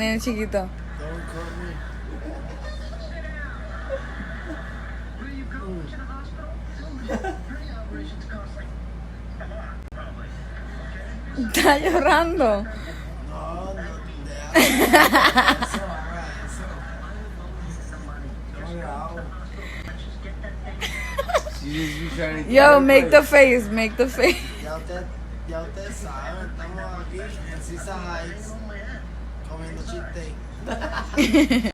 Nene chiquito. Don't call me. Está llorando. No, it's alright. She just be trying to Yo, make the face, make the face. Ya ustedes saben, estamos aquí en Sisa Heights comiendo cheesesteak.